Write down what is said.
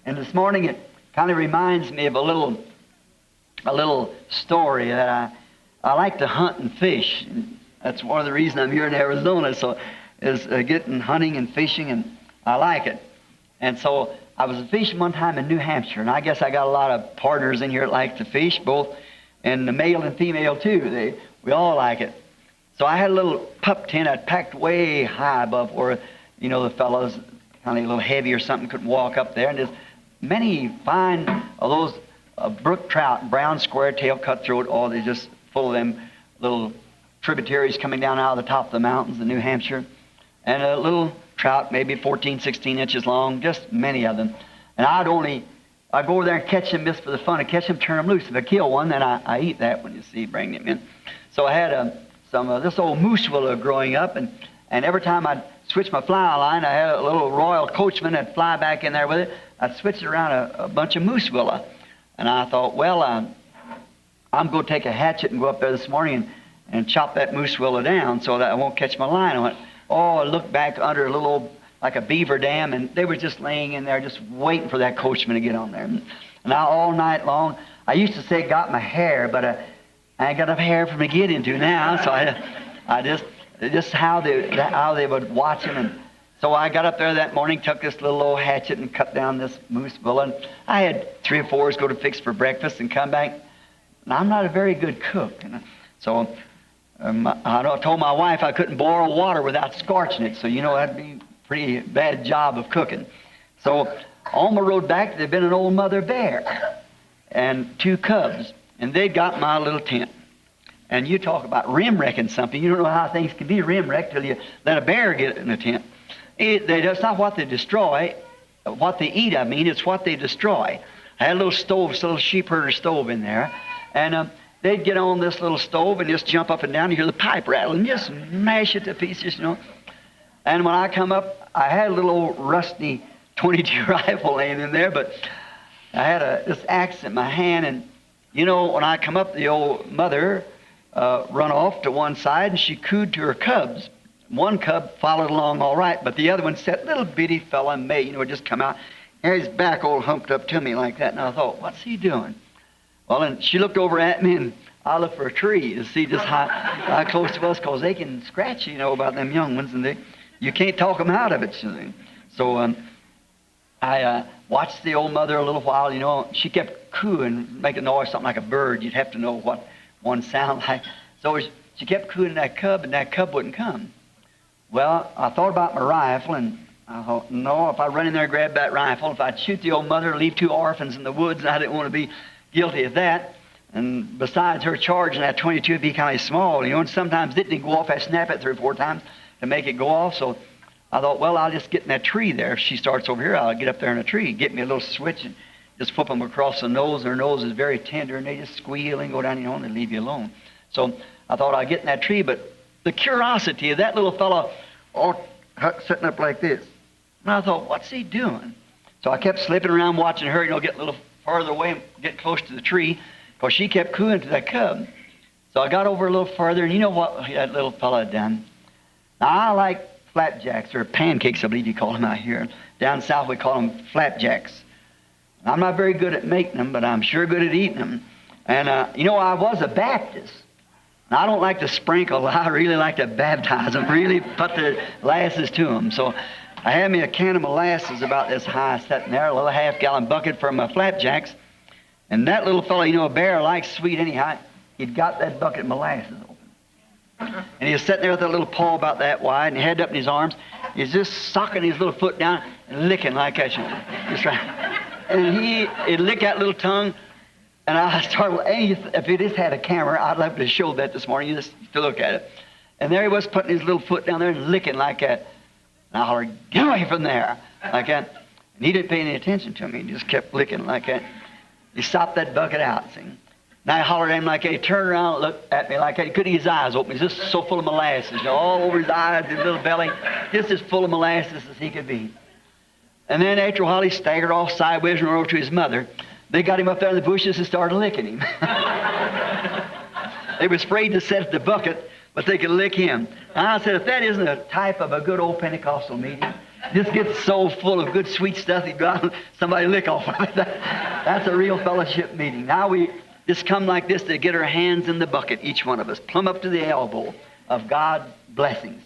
And this morning it kind of reminds me of a little story that I like to hunt and fish. And that's one of the reasons I'm here in Arizona. So is getting hunting and fishing, and I like it. And so I was fishing one time in New Hampshire, and I guess I got a lot of partners in here that like to fish, both and the male and female too. We all like it. So I had a little pup tent I packed way high above where, the fellows kind of a little heavy or something couldn't walk up there. And there's many fine of those brook trout, brown square tail cutthroat, they're just full of them little tributaries coming down out of the top of the mountains in New Hampshire. And a little trout, maybe 14, 16 inches long, just many of them. And I'd go over there and catch them just for the fun of catch them, turn them loose. If I kill one, then I eat that when you see, bring them in. So I had some of this old moose willow growing up, and every time I'd switch my fly line, I had a little royal coachman that'd fly back in there with it. I'd switch it around a bunch of moose willow. And I thought, well, I'm going to take a hatchet and go up there this morning and chop that moose willow down so that I won't catch my line on it. I looked back under a little old, like a beaver dam, and they were just laying in there just waiting for that coachman to get on there. And all night long, I used to say got my hair, but I ain't got enough hair for me to get into now, so I just how they would watch him. And so I got up there that morning, took this little old hatchet and cut down this moose willow. And I had 3 or 4 go to fix for breakfast and come back. And I'm not a very good cook, so I told my wife I couldn't boil water without scorching it, so that'd be a pretty bad job of cooking. So on my road back, there'd been an old mother bear and 2 cubs, and they'd got my little tent. And you talk about rim wrecking something. You don't know how things can be rim wrecked till you let a bear get in a tent. It's not what they destroy, what they eat, it's what they destroy. I had a little stove, a little sheep herder stove in there, and they'd get on this little stove and just jump up and down and hear the pipe rattle and just mash it to pieces, And when I come up, I had a little old rusty .22 rifle laying in there, but I had this axe in my hand, and when I come up, the old mother run off to one side and she cooed to her cubs. One cub followed along all right, but the other one said, little bitty fella, May, just come out, and his back all humped up to me like that, and I thought, what's he doing? Well, and she looked over at me, and I looked for a tree to see just how close to us, because they can scratch, about them young ones, and you can't talk them out of it. So I watched the old mother a little while, she kept cooing, making noise, something like a bird. You'd have to know what one sounded like. So she kept cooing that cub, and that cub wouldn't come. Well, I thought about my rifle, and I thought, no, if I run in there and grab that rifle, if I'd shoot the old mother, leave 2 orphans in the woods, and I didn't want to be guilty of that. And besides, her charge in that .22 would be kind of small, and sometimes it didn't go off. I snap it 3 or 4 times to make it go off. So I thought, well, I'll just get in that tree there. If she starts over here, I'll get up there in a tree, get me a little switch, and just flip them across the nose. Their nose is very tender, and they just squeal and go down, and they leave you alone. So I thought I'd get in that tree, but the curiosity of that little fellow sitting up like this. And I thought, what's he doing? So I kept slipping around watching her, get a little farther away and get close to the tree, because she kept cooing to that cub. So I got over a little further, and you know what that little fella had done? Now, I like flapjacks, or pancakes, I believe you call them out here. Down south, we call them flapjacks. I'm not very good at making them, but I'm sure good at eating them. And, I was a Baptist. And I don't like to sprinkle. I really like to baptize them, really put the molasses to them. So I had me a can of molasses about this high sitting there, a little half-gallon bucket for my flapjacks. And that little fellow, a bear likes sweet anyhow, he'd got that bucket of molasses open. And he was sitting there with a little paw about that wide, and head up in his arms. He's just socking his little foot down and licking like that. Just right. And he'd lick that little tongue. And I started, if he just had a camera, I'd love to show that this morning, just to look at it. And there he was putting his little foot down there and licking like that. And I hollered, get away from there, like that. And he didn't pay any attention to me. He just kept licking like that. He stopped that bucket out, see. And I hollered at him like that. He turned around and looked at me like that. He couldn't get his eyes open. He was just so full of molasses, all over his eyes, his little belly, just as full of molasses as he could be. And then after a while, he staggered off sideways and rode to his mother. They got him up there in the bushes and started licking him. They were afraid to set the bucket, but they could lick him. And I said, if that isn't a type of a good old Pentecostal meeting, Just gets so full of good, sweet stuff, you go out and somebody lick off of it. That's a real fellowship meeting. Now we just come like this to get our hands in the bucket, each one of us, plumb up to the elbow of God's blessings.